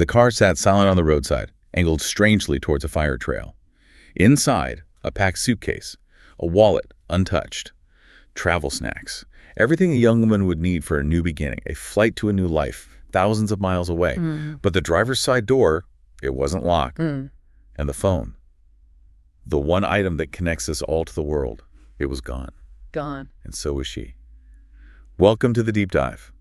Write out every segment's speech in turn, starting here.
The car sat silent on the roadside, angled strangely towards a fire trail. Inside, a packed suitcase, a wallet untouched, travel snacks, everything a young woman would need for a new beginning, a flight to a new life, thousands of miles away. But the driver's side door, it wasn't locked. And the phone, the one item that connects us all to the world, it was gone. Gone. And so was she. Welcome to the Deep Dive.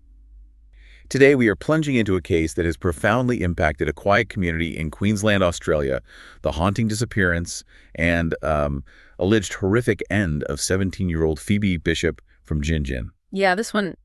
Today, we are plunging into a case that has profoundly impacted a quiet community in Queensland, Australia, the haunting disappearance and alleged horrific end of 17-year-old Phoebe Bishop from Gin Gin. Yeah, this one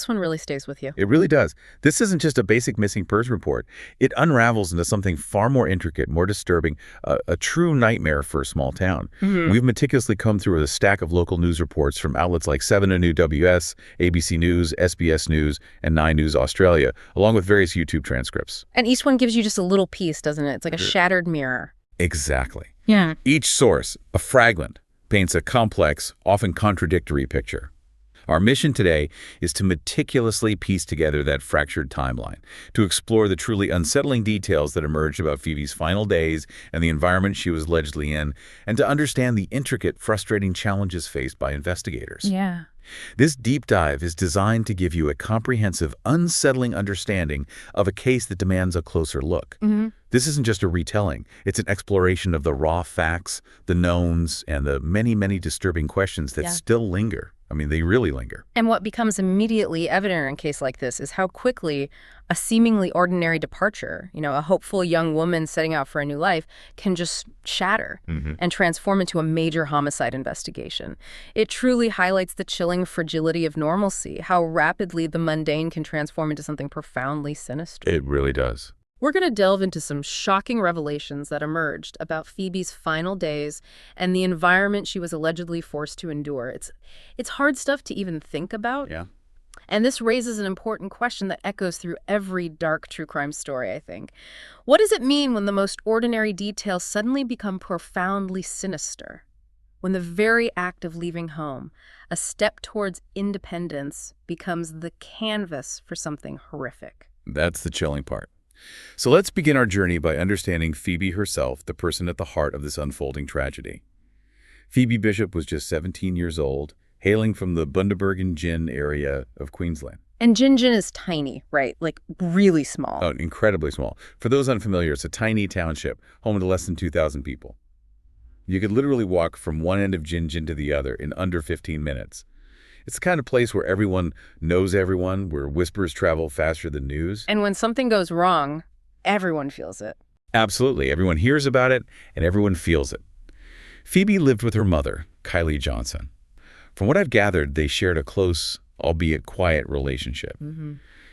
really stays with you. It really does. This isn't just a basic missing person report. It unravels into something far more intricate, more disturbing, a true nightmare for a small town. We've meticulously combed through a stack of local news reports from outlets like 7 New WS, ABC News, SBS News, and 9 News Australia, along with various YouTube transcripts. And each one gives you just a little piece, doesn't it? It's like a shattered mirror. Exactly. Yeah. Each source, a fragment, paints a complex, often contradictory picture. Our mission today is to meticulously piece together that fractured timeline, to explore the truly unsettling details that emerged about Phoebe's final days and the environment she was allegedly in, and to understand the intricate, frustrating challenges faced by investigators. Yeah. This deep dive is designed to give you a comprehensive, unsettling understanding of a case that demands a closer look. This isn't just a retelling. It's an exploration of the raw facts, the knowns, and the many, many disturbing questions that still linger. I mean, they really linger. And what becomes immediately evident in a case like this is how quickly a seemingly ordinary departure, a hopeful young woman setting out for a new life, can just shatter and transform into a major homicide investigation. It truly highlights the chilling fragility of normalcy, how rapidly the mundane can transform into something profoundly sinister. It really does. We're going to delve into some shocking revelations that emerged about Phoebe's final days and the environment she was allegedly forced to endure. It's hard stuff to even think about. Yeah. And this raises an important question that echoes through every dark true crime story, I think. What does it mean when the most ordinary details suddenly become profoundly sinister? When the very act of leaving home, a step towards independence, becomes the canvas for something horrific? That's the chilling part. So let's begin our journey by understanding Phoebe herself, the person at the heart of this unfolding tragedy. Phoebe Bishop was just 17 years old, hailing from the Bundaberg and Gin area of Queensland. And Gin Gin is tiny, right? Like really small. Oh, incredibly small. For those unfamiliar, it's a tiny township, home to less than 2,000 people. You could literally walk from one end of Gin Gin to the other in under 15 minutes. It's the kind of place where everyone knows everyone, where whispers travel faster than news. And when something goes wrong, everyone feels it. Absolutely. Everyone hears about it, and everyone feels it. Phoebe lived with her mother, Kylie Johnson. From what I've gathered, they shared a close, albeit quiet, relationship.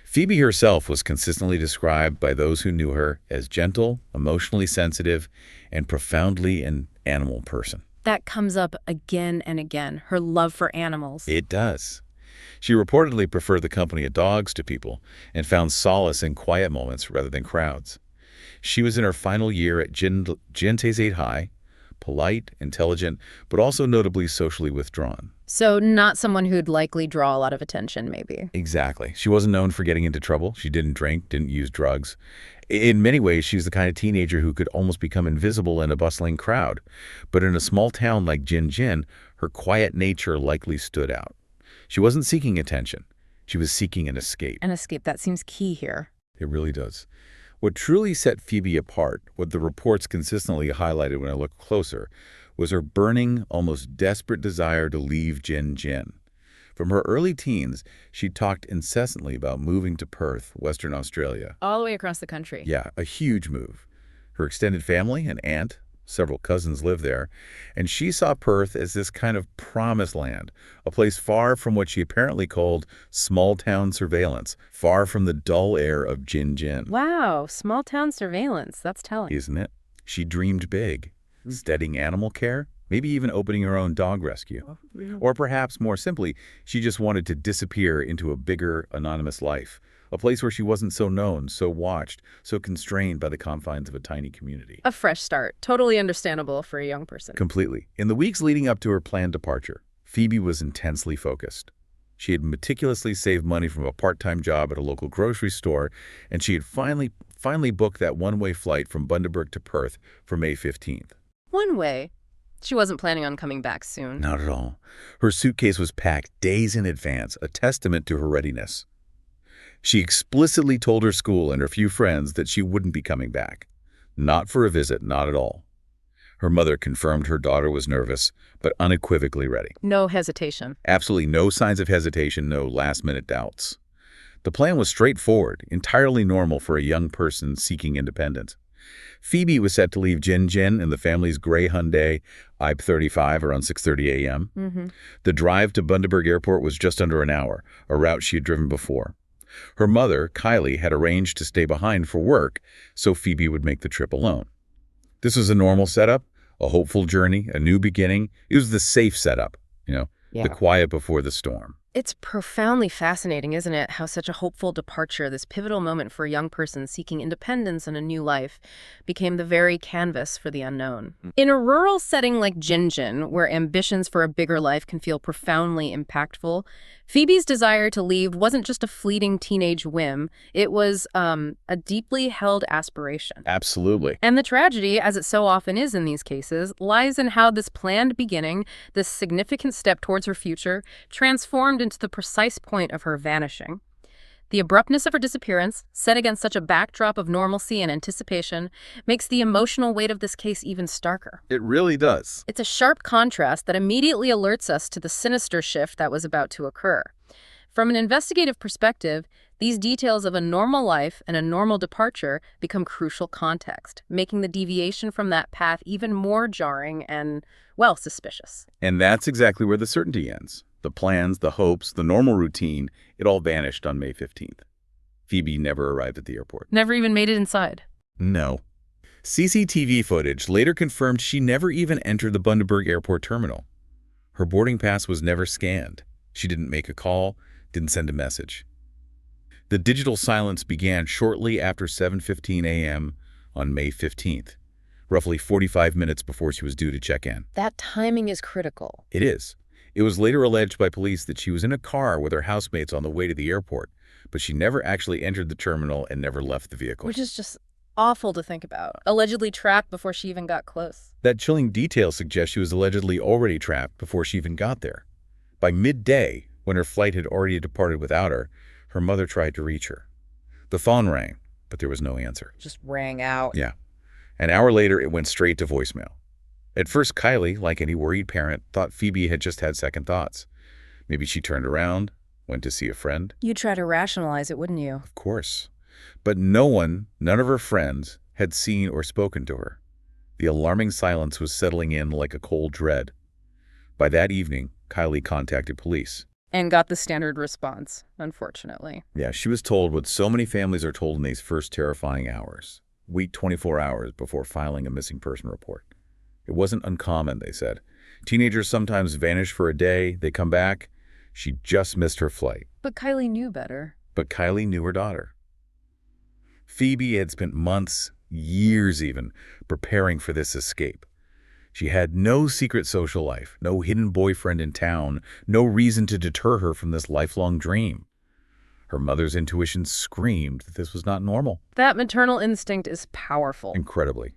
Phoebe herself was consistently described by those who knew her as gentle, emotionally sensitive, and profoundly an animal person. That comes up again and again, her love for animals. It does. She reportedly preferred the company of dogs to people and found solace in quiet moments rather than crowds. She was in her final year at Gentes 8 High, polite, intelligent, but also notably socially withdrawn. So not someone who'd likely draw a lot of attention, maybe. Exactly. She wasn't known for getting into trouble. She didn't drink, didn't use drugs. In many ways, she was the kind of teenager who could almost become invisible in a bustling crowd. But in a small town like Gin Gin, her quiet nature likely stood out. She wasn't seeking attention. She was seeking an escape. An escape, that seems key here. It really does. What truly set Phoebe apart, what the reports consistently highlighted when I looked closer, was her burning, almost desperate desire to leave Gin Gin. From her early teens, she talked incessantly about moving to Perth, Western Australia. All the way across the country. Yeah, a huge move. Her extended family, an aunt, several cousins live there, and she saw Perth as this kind of promised land, a place far from what she apparently called small-town surveillance, far from the dull air of Gin Gin. Wow, small-town surveillance. That's telling. Isn't it? She dreamed big, studying animal care, maybe even opening her own dog rescue. Or perhaps more simply, she just wanted to disappear into a bigger, anonymous life, a place where she wasn't so known, so watched, so constrained by the confines of a tiny community. A fresh start. Totally understandable for a young person. Completely. In the weeks leading up to her planned departure, Phoebe was intensely focused. She had meticulously saved money from a part-time job at a local grocery store, and she had finally finally booked that one-way flight from Bundaberg to Perth for May 15th. One way. She wasn't planning on coming back soon. Not at all. Her suitcase was packed days in advance, a testament to her readiness. She explicitly told her school and her few friends that she wouldn't be coming back. Not for a visit, not at all. Her mother confirmed her daughter was nervous, but unequivocally ready. No hesitation. Absolutely no signs of hesitation, no last-minute doubts. The plan was straightforward, entirely normal for a young person seeking independence. Phoebe was set to leave Jinjin in the family's gray Hyundai i35 around 6:30 a.m. The drive to Bundaberg Airport was just under an hour, a route she had driven before. Her mother, Kylie, had arranged to stay behind for work, so Phoebe would make the trip alone. This was a normal setup, a hopeful journey, a new beginning. It was the safe setup, the quiet before the storm. It's profoundly fascinating, isn't it, how such a hopeful departure, this pivotal moment for a young person seeking independence and a new life, became the very canvas for the unknown. In a rural setting like Jinjin, where ambitions for a bigger life can feel profoundly impactful, Phoebe's desire to leave wasn't just a fleeting teenage whim. It was a deeply held aspiration. Absolutely. And the tragedy, as it so often is in these cases, lies in how this planned beginning, this significant step towards her future, transformed into the precise point of her vanishing. The abruptness of her disappearance, set against such a backdrop of normalcy and anticipation, makes the emotional weight of this case even starker. It really does. It's a sharp contrast that immediately alerts us to the sinister shift that was about to occur. From an investigative perspective, these details of a normal life and a normal departure become crucial context, making the deviation from that path even more jarring and, well, suspicious. And that's exactly where the certainty ends. The plans, the hopes, the normal routine, it all vanished on May 15th. Phoebe never arrived at the airport. Never even made it inside. No. CCTV footage later confirmed she never even entered the Bundaberg Airport terminal. Her boarding pass was never scanned. She didn't make a call, didn't send a message. The digital silence began shortly after 7:15 a.m. on May 15th, roughly 45 minutes before she was due to check in. That timing is critical. It is. It was later alleged by police that she was in a car with her housemates on the way to the airport, but she never actually entered the terminal and never left the vehicle. Which is just awful to think about. Allegedly trapped before she even got close. That chilling detail suggests she was allegedly already trapped before she even got there. By midday, when her flight had already departed without her, her mother tried to reach her. The phone rang, but there was no answer. Just rang out. Yeah. An hour later, it went straight to voicemail. At first, Kylie, like any worried parent, thought Phoebe had just had second thoughts. Maybe she turned around, went to see a friend. You'd try to rationalize it, wouldn't you? Of course. But none of her friends, had seen or spoken to her. The alarming silence was settling in like a cold dread. By that evening, Kylie contacted police. And got the standard response, unfortunately. Yeah, she was told what so many families are told in these first terrifying hours. Wait 24 hours before filing a missing person report. It wasn't uncommon, they said. Teenagers sometimes vanish for a day, they come back. She just missed her flight. But Kylie knew better. But Kylie knew her daughter. Phoebe had spent months, years even, preparing for this escape. She had no secret social life, no hidden boyfriend in town, no reason to deter her from this lifelong dream. Her mother's intuition screamed that this was not normal. That maternal instinct is powerful. Incredibly.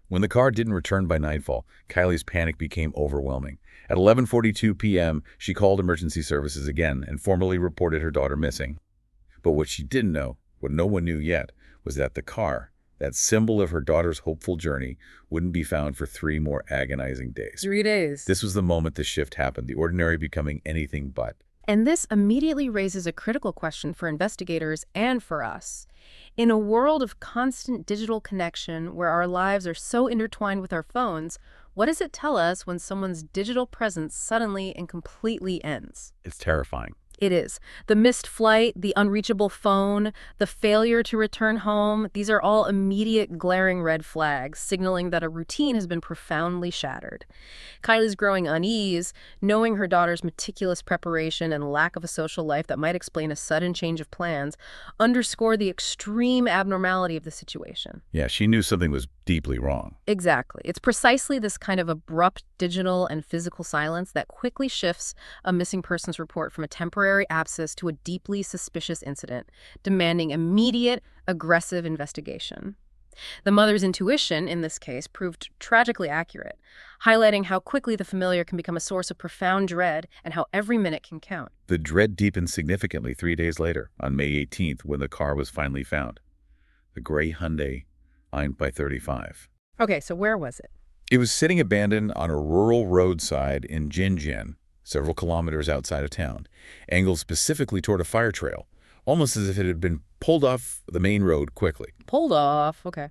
When the car didn't return by nightfall, Kylie's panic became overwhelming. At 11:42 p.m., she called emergency services again and formally reported her daughter missing. But what she didn't know, what no one knew yet, was that the car, that symbol of her daughter's hopeful journey, wouldn't be found for 3 more agonizing days. 3 days. This was the moment the shift happened, the ordinary becoming anything but. And this immediately raises a critical question for investigators and for us. In a world of constant digital connection where our lives are so intertwined with our phones, what does it tell us when someone's digital presence suddenly and completely ends? It's terrifying. It is. The missed flight, the unreachable phone, the failure to return home, these are all immediate glaring red flags, signaling that a routine has been profoundly shattered. Kylie's growing unease, knowing her daughter's meticulous preparation and lack of a social life that might explain a sudden change of plans, underscore the extreme abnormality of the situation. Yeah, she knew something was deeply wrong. Exactly. It's precisely this kind of abrupt digital and physical silence that quickly shifts a missing persons report from a temporary temporary abscess to a deeply suspicious incident, demanding immediate, aggressive investigation. The mother's intuition, in this case, proved tragically accurate, highlighting how quickly the familiar can become a source of profound dread and how every minute can count. The dread deepened significantly 3 days later, on May 18th, when the car was finally found. The gray Hyundai, owned by 35. Okay, so where was it? It was sitting abandoned on a rural roadside in Jinjian, several kilometers outside of town, angled specifically toward a fire trail, almost as if it had been pulled off the main road quickly. Pulled off, okay.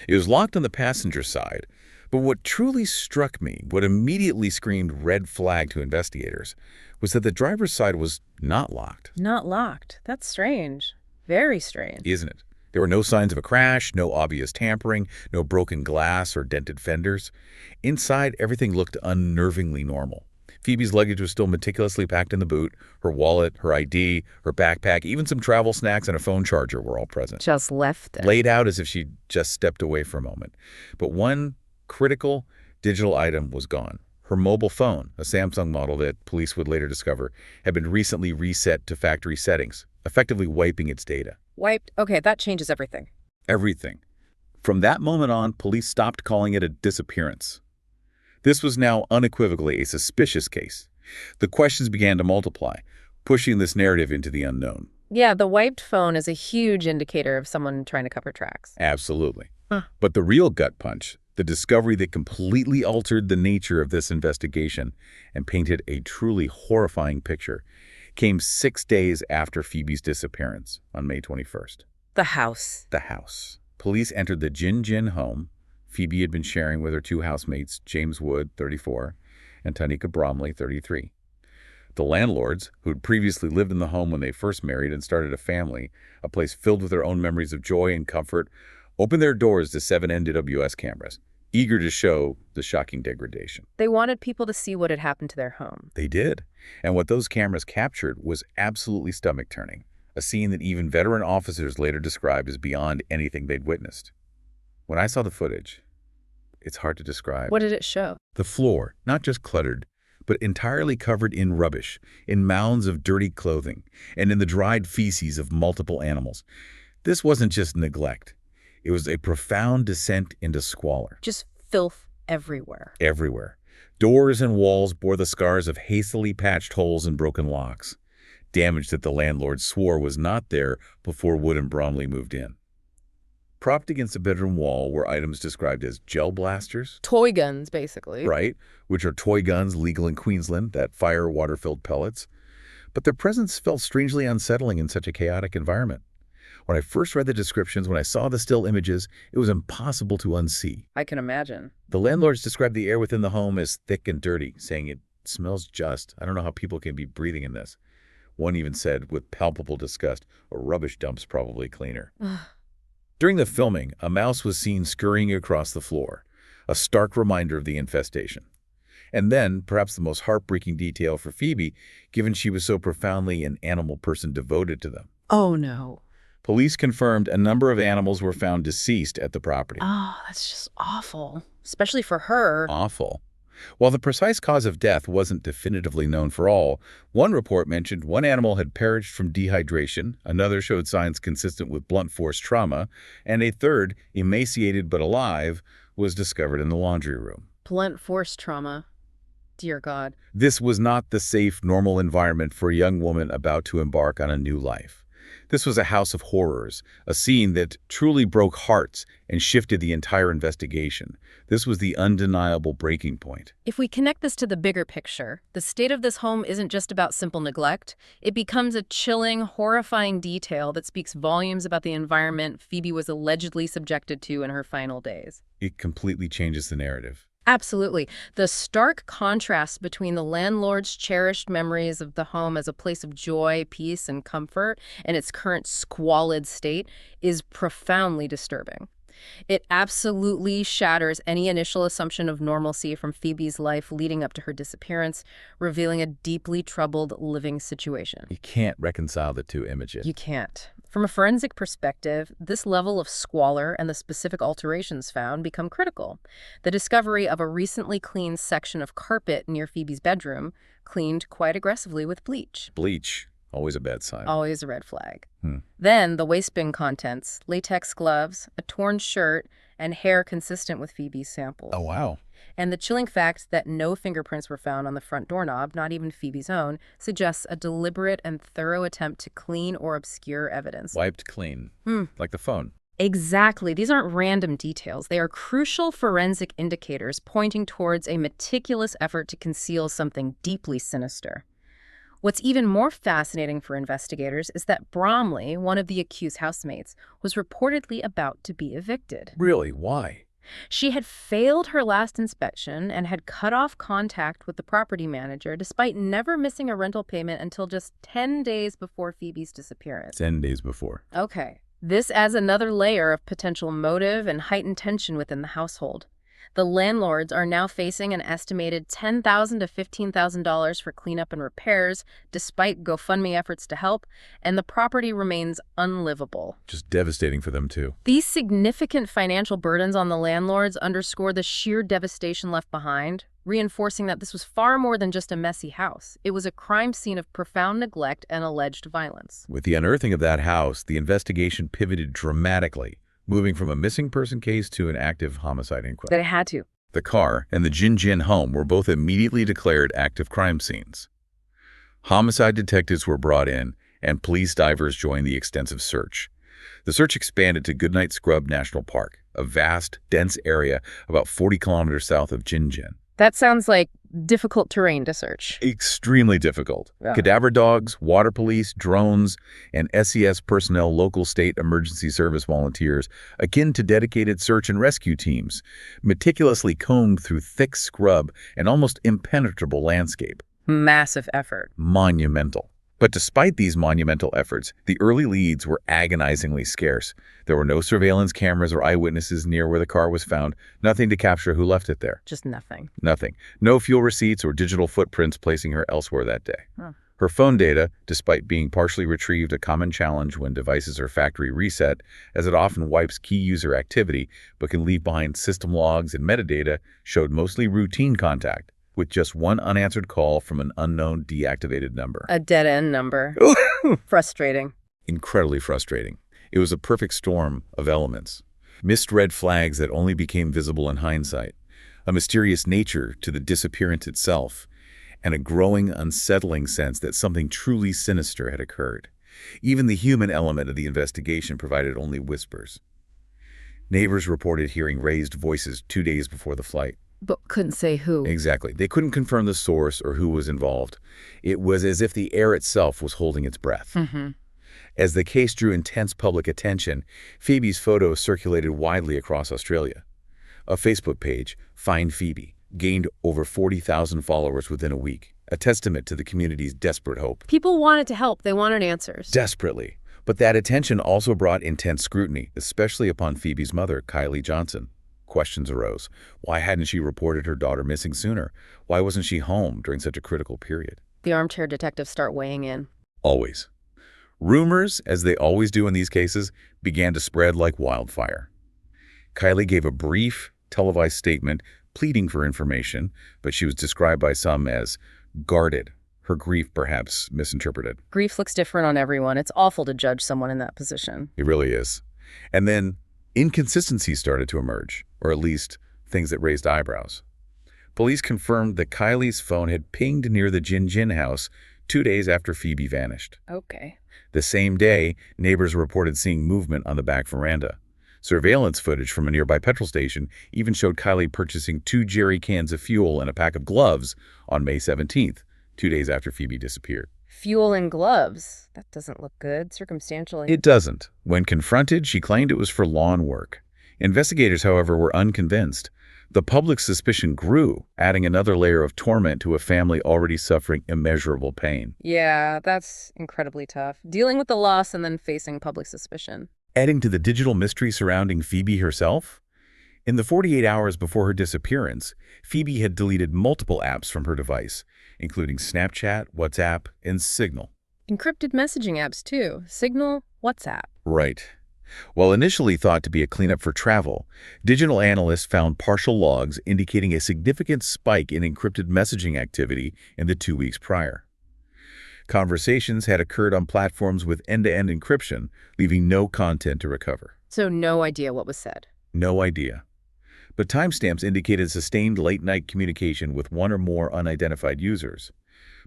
It was locked on the passenger side, but what truly struck me, what immediately screamed red flag to investigators, was that the driver's side was not locked. Not locked. That's strange. Very strange. Isn't it? There were no signs of a crash, no obvious tampering, no broken glass or dented fenders. Inside, everything looked unnervingly normal. Phoebe's luggage was still meticulously packed in the boot. Her wallet, her ID, her backpack, even some travel snacks and a phone charger were all present. Just left it. Laid out as if she'd just stepped away for a moment. But one critical digital item was gone. Her mobile phone, a Samsung model that police would later discover, had been recently reset to factory settings, effectively wiping its data. Wiped? Okay, that changes everything. Everything. From that moment on, police stopped calling it a disappearance. This was now unequivocally a suspicious case. The questions began to multiply, pushing this narrative into the unknown. Yeah, the wiped phone is a huge indicator of someone trying to cover tracks. Absolutely. But the real gut punch, the discovery that completely altered the nature of this investigation and painted a truly horrifying picture, came 6 days after Phoebe's disappearance on May 21st. The house. The house. Police entered the Jinjin home Phoebe had been sharing with her two housemates, James Wood, 34, and Tanika Bromley, 33. The landlords, who had previously lived in the home when they first married and started a family, a place filled with their own memories of joy and comfort, opened their doors to 7 NWS cameras, eager to show the shocking degradation. They wanted people to see what had happened to their home. They did. And what those cameras captured was absolutely stomach-turning, a scene that even veteran officers later described as beyond anything they'd witnessed. When I saw the footage, it's hard to describe. What did it show? The floor, not just cluttered, but entirely covered in rubbish, in mounds of dirty clothing, and in the dried feces of multiple animals. This wasn't just neglect. It was a profound descent into squalor. Just filth everywhere. Everywhere. Doors and walls bore the scars of hastily patched holes and broken locks. Damage that the landlord swore was not there before Wood and Bromley moved in. Propped against the bedroom wall were items described as gel blasters. Toy guns, basically. Right, which are toy guns legal in Queensland that fire water-filled pellets. But their presence felt strangely unsettling in such a chaotic environment. When I first read the descriptions, when I saw the still images, it was impossible to unsee. I can imagine. The landlords described the air within the home as thick and dirty, saying it smells just. I don't know how people can be breathing in this. One even said, with palpable disgust, a rubbish dump's probably cleaner. During the filming, a mouse was seen scurrying across the floor, a stark reminder of the infestation. And then, perhaps the most heartbreaking detail for Phoebe, given she was so profoundly an animal person devoted to them. Oh, no. Police confirmed a number of animals were found deceased at the property. Oh, that's just awful. Especially for her. Awful. While the precise cause of death wasn't definitively known for all, one report mentioned one animal had perished from dehydration, another showed signs consistent with blunt force trauma, and a third, emaciated but alive, was discovered in the laundry room. Blunt force trauma. Dear God. This was not the safe, normal environment for a young woman about to embark on a new life. This was a house of horrors, a scene that truly broke hearts and shifted the entire investigation. This was the undeniable breaking point. If we connect this to the bigger picture, the state of this home isn't just about simple neglect. It becomes a chilling, horrifying detail that speaks volumes about the environment Phoebe was allegedly subjected to in her final days. It completely changes the narrative. Absolutely. The stark contrast between the landlord's cherished memories of the home as a place of joy, peace, and comfort and its current squalid state is profoundly disturbing. It absolutely shatters any initial assumption of normalcy from Phoebe's life leading up to her disappearance, revealing a deeply troubled living situation. You can't reconcile the two images. You can't. From a forensic perspective, this level of squalor and the specific alterations found become critical. The discovery of a recently cleaned section of carpet near Phoebe's bedroom, cleaned quite aggressively with bleach. Bleach, always a bad sign. Always a red flag. Hmm. Then the waste bin contents, latex gloves, a torn shirt, and hair consistent with Phoebe's samples. Oh, wow. And the chilling fact that no fingerprints were found on the front doorknob, not even Phoebe's own, suggests a deliberate and thorough attempt to clean or obscure evidence. Wiped clean, like the phone. Exactly. These aren't random details. They are crucial forensic indicators pointing towards a meticulous effort to conceal something deeply sinister. What's even more fascinating for investigators is that Bromley, one of the accused housemates, was reportedly about to be evicted. Really? Why? She had failed her last inspection and had cut off contact with the property manager despite never missing a rental payment until just 10 days before Phoebe's disappearance. 10 days before. Okay. This adds another layer of potential motive and heightened tension within the household. The landlords are now facing an estimated $10,000 to $15,000 for cleanup and repairs, despite GoFundMe efforts to help, and the property remains unlivable. Just devastating for them, too. These significant financial burdens on the landlords underscore the sheer devastation left behind, reinforcing that this was far more than just a messy house. It was a crime scene of profound neglect and alleged violence. With the unearthing of that house, the investigation pivoted dramatically, moving from a missing person case to an active homicide inquiry. That it had to. The car and the Jin home were both immediately declared active crime scenes. Homicide detectives were brought in, and police divers joined the extensive search. The search expanded to Goodnight Scrub National Park, a vast, dense area about 40 kilometers south of Jin. That sounds like difficult terrain to search. Extremely difficult. Yeah. Cadaver dogs, water police, drones, and SES personnel, local state emergency service volunteers, akin to dedicated search and rescue teams, meticulously combed through thick scrub and almost impenetrable landscape. Massive effort. Monumental. But despite these monumental efforts, the early leads were agonizingly scarce. There were no surveillance cameras or eyewitnesses near where the car was found, nothing to capture who left it there. Just nothing. Nothing. No fuel receipts or digital footprints placing her elsewhere that day. Huh. Her phone data, despite being partially retrieved, a common challenge when devices are factory reset, as it often wipes key user activity but can leave behind system logs and metadata, showed mostly routine contact, with just one unanswered call from an unknown deactivated number. A dead-end number. Frustrating. Incredibly frustrating. It was a perfect storm of elements. Missed red flags that only became visible in hindsight, a mysterious nature to the disappearance itself, and a growing, unsettling sense that something truly sinister had occurred. Even the human element of the investigation provided only whispers. Neighbors reported hearing raised voices 2 days before the flight. But couldn't say who. Exactly. They couldn't confirm the source or who was involved. It was as if the air itself was holding its breath. As the case drew intense public attention, Phoebe's photo circulated widely across Australia. A Facebook page, Find Phoebe, gained over 40,000 followers within a week, a testament to the community's desperate hope. People wanted to help. They wanted answers. Desperately. But that attention also brought intense scrutiny, especially upon Phoebe's mother, Kylie Johnson. Questions arose. Why hadn't she reported her daughter missing sooner? Why wasn't she home during such a critical period? The armchair detectives start weighing in. Always. Rumors, as they always do in these cases, began to spread like wildfire. Kylie gave a brief, televised statement pleading for information, but she was described by some as guarded, her grief perhaps misinterpreted. Grief looks different on everyone. It's awful to judge someone in that position. It really is. And then inconsistencies started to emerge, or at least things that raised eyebrows. Police confirmed that Kylie's phone had pinged near the Jin house 2 days after Phoebe vanished. Okay. The same day, neighbors reported seeing movement on the back veranda. Surveillance footage from a nearby petrol station even showed Kylie purchasing 2 jerry cans of fuel and a pack of gloves on May 17th, 2 days after Phoebe disappeared. Fuel and gloves. That doesn't look good, circumstantially. It doesn't. When confronted, she claimed it was for lawn work. Investigators, however, were unconvinced. The public's suspicion grew, adding another layer of torment to a family already suffering immeasurable pain. Yeah, that's incredibly tough. Dealing with the loss and then facing public suspicion. Adding to the digital mystery surrounding Phoebe herself? In the 48 hours before her disappearance, Phoebe had deleted multiple apps from her device, including Snapchat, WhatsApp, and Signal. Encrypted messaging apps, too. Signal, WhatsApp. Right. While initially thought to be a cleanup for travel, digital analysts found partial logs indicating a significant spike in encrypted messaging activity in the 2 weeks prior. Conversations had occurred on platforms with end-to-end encryption, leaving no content to recover. So no idea what was said. No idea. But timestamps indicated sustained late-night communication with one or more unidentified users.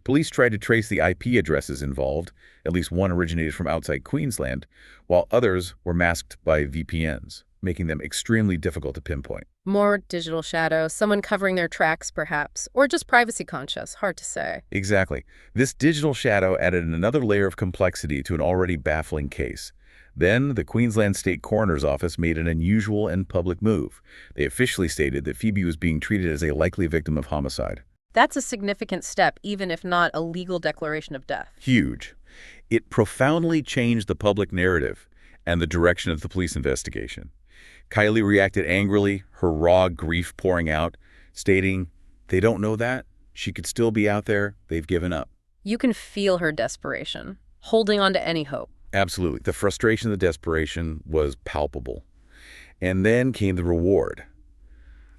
Police tried to trace the IP addresses involved, at least one originated from outside Queensland, while others were masked by VPNs, making them extremely difficult to pinpoint. More digital shadow, someone covering their tracks perhaps, or just privacy conscious, hard to say. Exactly. This digital shadow added another layer of complexity to an already baffling case. Then, the Queensland State Coroner's Office made an unusual and public move. They officially stated that Phoebe was being treated as a likely victim of homicide. That's a significant step, even if not a legal declaration of death. Huge. It profoundly changed the public narrative and the direction of the police investigation. Kylie reacted angrily, her raw grief pouring out, stating, "They don't know that. She could still be out there. They've given up." You can feel her desperation, holding on to any hope. Absolutely. The frustration, the desperation was palpable. And then came the reward.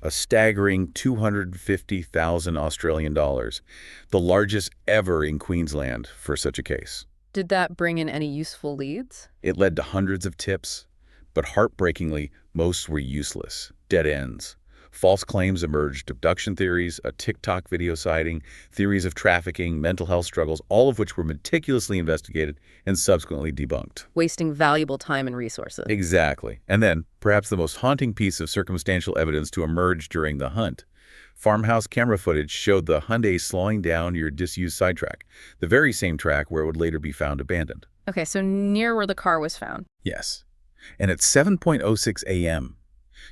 A staggering 250,000 Australian dollars, the largest ever in Queensland for such a case. Did that bring in any useful leads? It led to hundreds of tips, but heartbreakingly, most were useless, dead ends. False claims emerged, abduction theories, a TikTok video sighting, theories of trafficking, mental health struggles, all of which were meticulously investigated and subsequently debunked. Wasting valuable time and resources. Exactly. And then, perhaps the most haunting piece of circumstantial evidence to emerge during the hunt. Farmhouse camera footage showed the Hyundai slowing down your disused sidetrack, the very same track where it would later be found abandoned. Okay, so near where the car was found. Yes. And at 7:06 a.m.,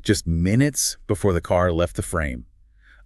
just minutes before the car left the frame,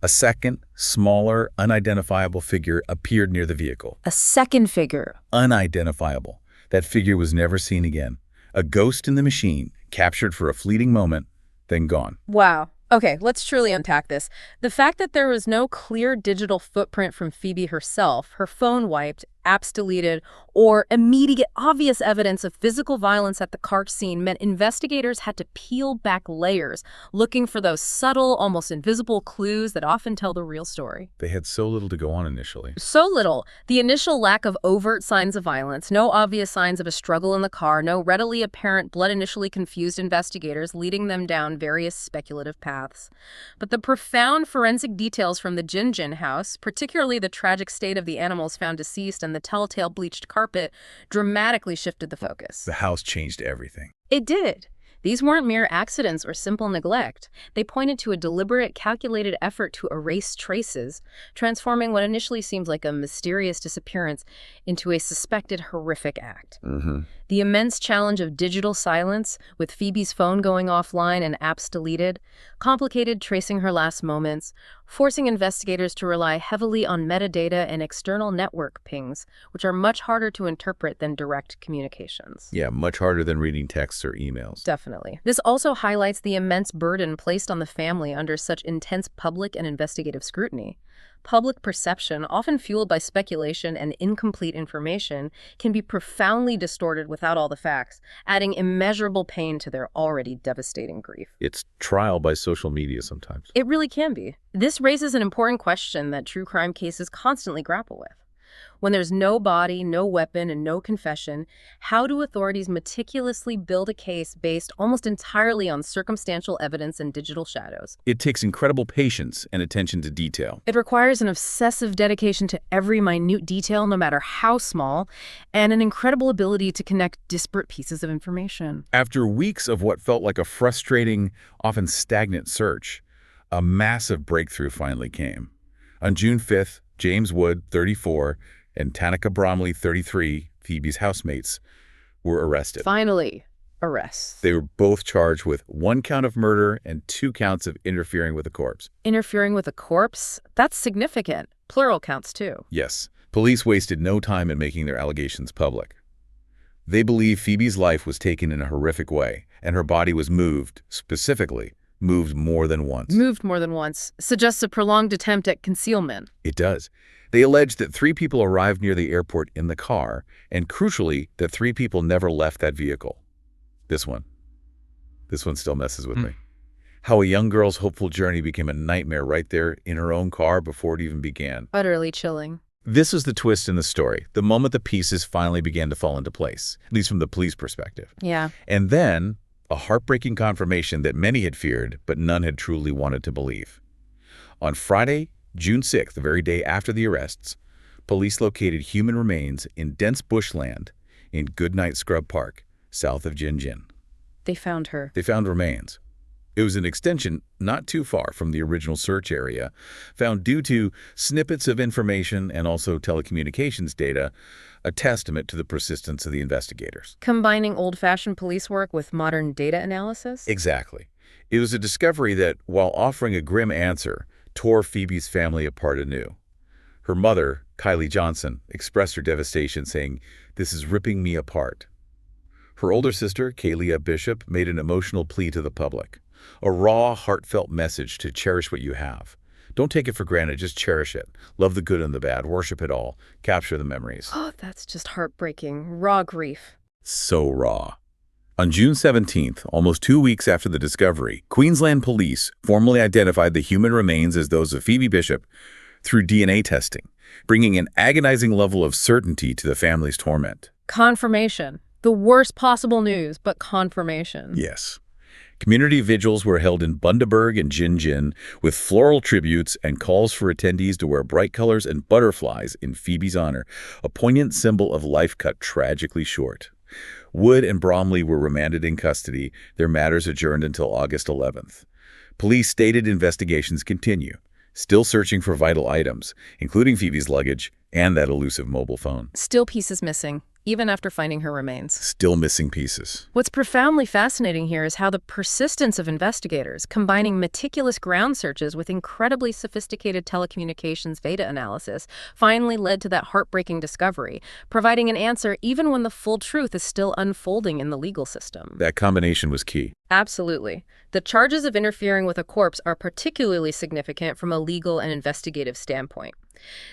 a second, smaller, unidentifiable figure appeared near the vehicle. A second figure. Unidentifiable. That figure was never seen again. A ghost in the machine, captured for a fleeting moment, then gone. Wow. Okay, let's truly unpack this. The fact that there was no clear digital footprint from Phoebe herself, her phone wiped, apps deleted, or immediate obvious evidence of physical violence at the car scene meant investigators had to peel back layers, looking for those subtle, almost invisible clues that often tell the real story. They had so little to go on initially. So little. The initial lack of overt signs of violence, no obvious signs of a struggle in the car, no readily apparent blood initially confused investigators, leading them down various speculative paths. But the profound forensic details from the Jin house, particularly the tragic state of the animals found deceased and the telltale bleached carpet, dramatically shifted the focus. The house changed everything. It did. These weren't mere accidents or simple neglect. They pointed to a deliberate, calculated effort to erase traces, transforming what initially seemed like a mysterious disappearance into a suspected horrific act. The immense challenge of digital silence, with Phoebe's phone going offline and apps deleted, complicated tracing her last moments, forcing investigators to rely heavily on metadata and external network pings, which are much harder to interpret than direct communications. Yeah, much harder than reading texts or emails. Definitely. This also highlights the immense burden placed on the family under such intense public and investigative scrutiny. Public perception, often fueled by speculation and incomplete information, can be profoundly distorted without all the facts, adding immeasurable pain to their already devastating grief. It's trial by social media sometimes. It really can be. This raises an important question that true crime cases constantly grapple with. When there's no body, no weapon, and no confession, how do authorities meticulously build a case based almost entirely on circumstantial evidence and digital shadows? It takes incredible patience and attention to detail. It requires an obsessive dedication to every minute detail, no matter how small, and an incredible ability to connect disparate pieces of information. After weeks of what felt like a frustrating, often stagnant search, a massive breakthrough finally came. On June 5th, James Wood, 34, and Tanika Bromley, 33, Phoebe's housemates, were arrested. Finally, arrests. They were both charged with 1 count of murder and 2 counts of interfering with a corpse. Interfering with a corpse? That's significant. Plural counts, too. Yes. Police wasted no time in making their allegations public. They believe Phoebe's life was taken in a horrific way, and her body was moved, specifically, moved more than once. Moved more than once. Suggests a prolonged attempt at concealment. It does. They allege that 3 people arrived near the airport in the car, and crucially, that 3 people never left that vehicle. This one still messes with me. How a young girl's hopeful journey became a nightmare right there in her own car before it even began. Utterly chilling. This is the twist in the story, the moment the pieces finally began to fall into place, at least from the police perspective. Yeah. And then, a heartbreaking confirmation that many had feared, but none had truly wanted to believe. On Friday, June 6th, the very day after the arrests, police located human remains in dense bushland in Goodnight Scrub Park, south of Jinjin. They found her. They found remains. It was an extension not too far from the original search area, found due to snippets of information and also telecommunications data, a testament to the persistence of the investigators. Combining old-fashioned police work with modern data analysis? Exactly. It was a discovery that, while offering a grim answer, tore Phoebe's family apart anew. Her mother, Kylie Johnson, expressed her devastation, saying, "This is ripping me apart." Her older sister, Kaylia Bishop, made an emotional plea to the public. A raw, heartfelt message to cherish what you have. Don't take it for granted, just cherish it. Love the good and the bad, worship it all, capture the memories. Oh, that's just heartbreaking. Raw grief. So raw. On June 17th, almost 2 weeks after the discovery, Queensland police formally identified the human remains as those of Phoebe Bishop through DNA testing, bringing an agonizing level of certainty to the family's torment. Confirmation. The worst possible news, but confirmation. Yes. Community vigils were held in Bundaberg and Jinjin with floral tributes and calls for attendees to wear bright colors and butterflies in Phoebe's honor, a poignant symbol of life cut tragically short. Wood and Bromley were remanded in custody, their matters adjourned until August 11th. Police stated investigations continue, still searching for vital items, including Phoebe's luggage and that elusive mobile phone. Still pieces missing, even after finding her remains. Still missing pieces. What's profoundly fascinating here is how the persistence of investigators, combining meticulous ground searches with incredibly sophisticated telecommunications data analysis, finally led to that heartbreaking discovery, providing an answer even when the full truth is still unfolding in the legal system. That combination was key. Absolutely. The charges of interfering with a corpse are particularly significant from a legal and investigative standpoint.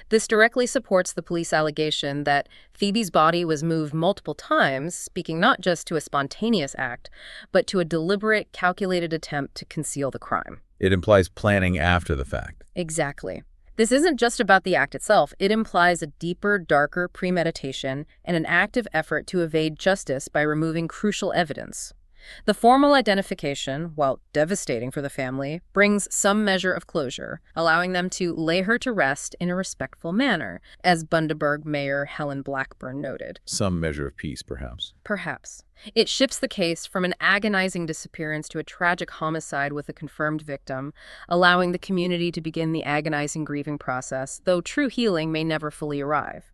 This directly supports the police allegation that Phoebe's body was moved multiple times, speaking not just to a spontaneous act, but to a deliberate, calculated attempt to conceal the crime. It implies planning after the fact. Exactly. This isn't just about the act itself. It implies a deeper, darker premeditation and an active effort to evade justice by removing crucial evidence. The formal identification, while devastating for the family, brings some measure of closure, allowing them to lay her to rest in a respectful manner, as Bundaberg Mayor Helen Blackburn noted. Some measure of peace, perhaps. Perhaps. It shifts the case from an agonizing disappearance to a tragic homicide with a confirmed victim, allowing the community to begin the agonizing grieving process, though true healing may never fully arrive.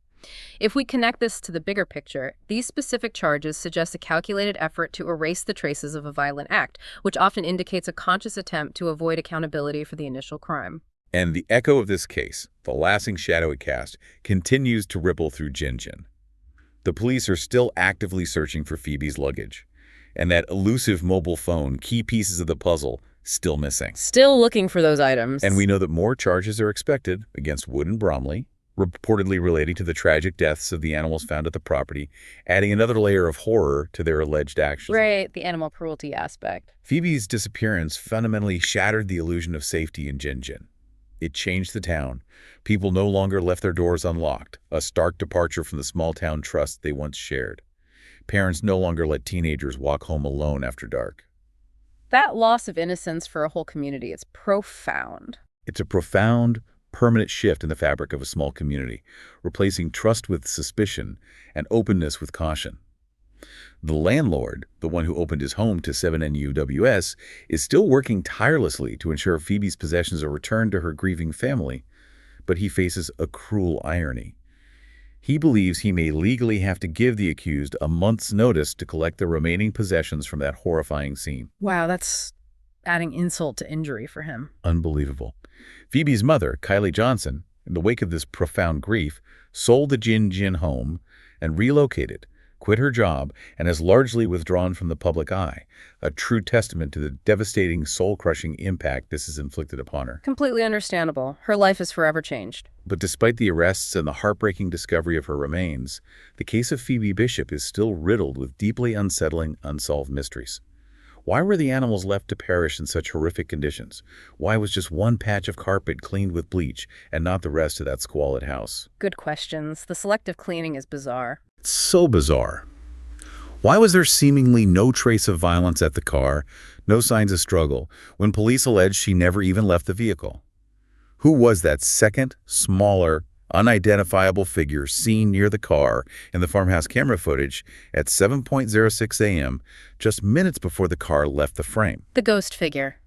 If we connect this to the bigger picture, these specific charges suggest a calculated effort to erase the traces of a violent act, which often indicates a conscious attempt to avoid accountability for the initial crime. And the echo of this case, the lasting shadow it cast, continues to ripple through Jinjin. The police are still actively searching for Phoebe's luggage, and that elusive mobile phone, key pieces of the puzzle, still missing. Still looking for those items. And we know that more charges are expected against Wood and Bromley, reportedly relating to the tragic deaths of the animals found at the property, adding another layer of horror to their alleged actions. Right, the animal cruelty aspect. Phoebe's disappearance fundamentally shattered the illusion of safety in Jinjin. It changed the town. People no longer left their doors unlocked, a stark departure from the small-town trust they once shared. Parents no longer let teenagers walk home alone after dark. That loss of innocence for a whole community is profound. It's a profound, permanent shift in the fabric of a small community, replacing trust with suspicion and openness with caution. The landlord, the one who opened his home to 7NUWS, is still working tirelessly to ensure Phoebe's possessions are returned to her grieving family, but he faces a cruel irony. He believes he may legally have to give the accused a month's notice to collect the remaining possessions from that horrifying scene. Wow, that's adding insult to injury for him. Unbelievable. Phoebe's mother, Kylie Johnson, in the wake of this profound grief, sold the Jinjin home and relocated, quit her job, and has largely withdrawn from the public eye, a true testament to the devastating, soul-crushing impact this has inflicted upon her. Completely understandable. Her life is forever changed. But despite the arrests and the heartbreaking discovery of her remains, the case of Phoebe Bishop is still riddled with deeply unsettling, unsolved mysteries. Why were the animals left to perish in such horrific conditions? Why was just one patch of carpet cleaned with bleach and not the rest of that squalid house? Good questions. The selective cleaning is bizarre. It's so bizarre. Why was there seemingly no trace of violence at the car, no signs of struggle, when police alleged she never even left the vehicle? Who was that second, smaller, unidentifiable figure seen near the car in the farmhouse camera footage at 7:06 a.m., just minutes before the car left the frame? The ghost figure.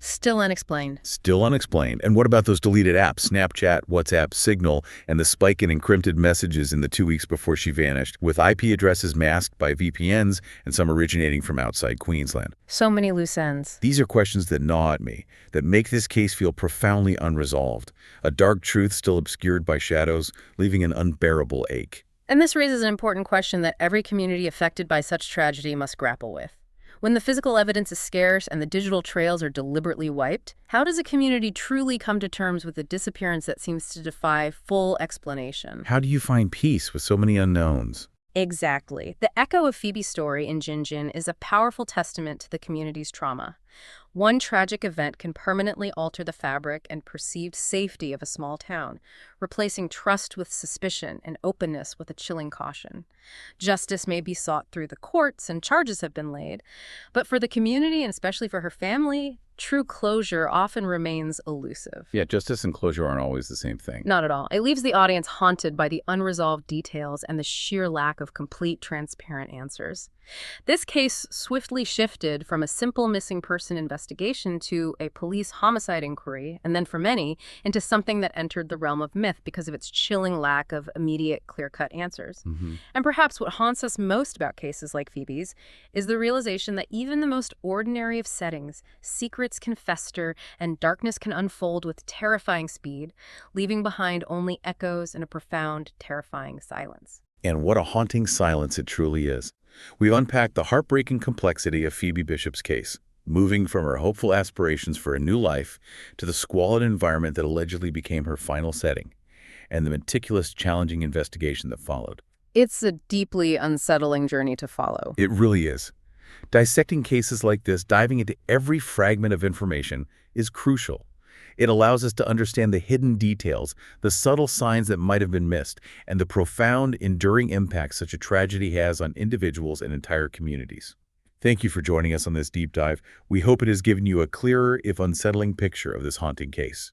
Still unexplained. Still unexplained. And what about those deleted apps, Snapchat, WhatsApp, Signal, and the spike in encrypted messages in the 2 weeks before she vanished, with IP addresses masked by VPNs and some originating from outside Queensland? So many loose ends. These are questions that gnaw at me, that make this case feel profoundly unresolved, a dark truth still obscured by shadows, leaving an unbearable ache. And this raises an important question that every community affected by such tragedy must grapple with. When the physical evidence is scarce and the digital trails are deliberately wiped, how does a community truly come to terms with a disappearance that seems to defy full explanation? How do you find peace with so many unknowns? Exactly. The echo of Phoebe's story in Jinjin is a powerful testament to the community's trauma. One tragic event can permanently alter the fabric and perceived safety of a small town, replacing trust with suspicion and openness with a chilling caution. Justice may be sought through the courts and charges have been laid, but for the community and especially for her family, true closure often remains elusive. Yeah, justice and closure aren't always the same thing. Not at all. It leaves the audience haunted by the unresolved details and the sheer lack of complete, transparent answers. This case swiftly shifted from a simple missing person investigation to a police homicide inquiry, and then for many, into something that entered the realm of myth because of its chilling lack of immediate, clear-cut answers. And perhaps what haunts us most about cases like Phoebe's is the realization that even the most ordinary of settings, secrets can fester and darkness can unfold with terrifying speed, leaving behind only echoes and a profound, terrifying silence. And what a haunting silence it truly is. We've unpacked the heartbreaking complexity of Phoebe Bishop's case, moving from her hopeful aspirations for a new life to the squalid environment that allegedly became her final setting, and the meticulous, challenging investigation that followed. It's a deeply unsettling journey to follow. It really is. Dissecting cases like this, diving into every fragment of information, is crucial. It allows us to understand the hidden details, the subtle signs that might have been missed, and the profound, enduring impact such a tragedy has on individuals and entire communities. Thank you for joining us on this deep dive. We hope it has given you a clearer, if unsettling, picture of this haunting case.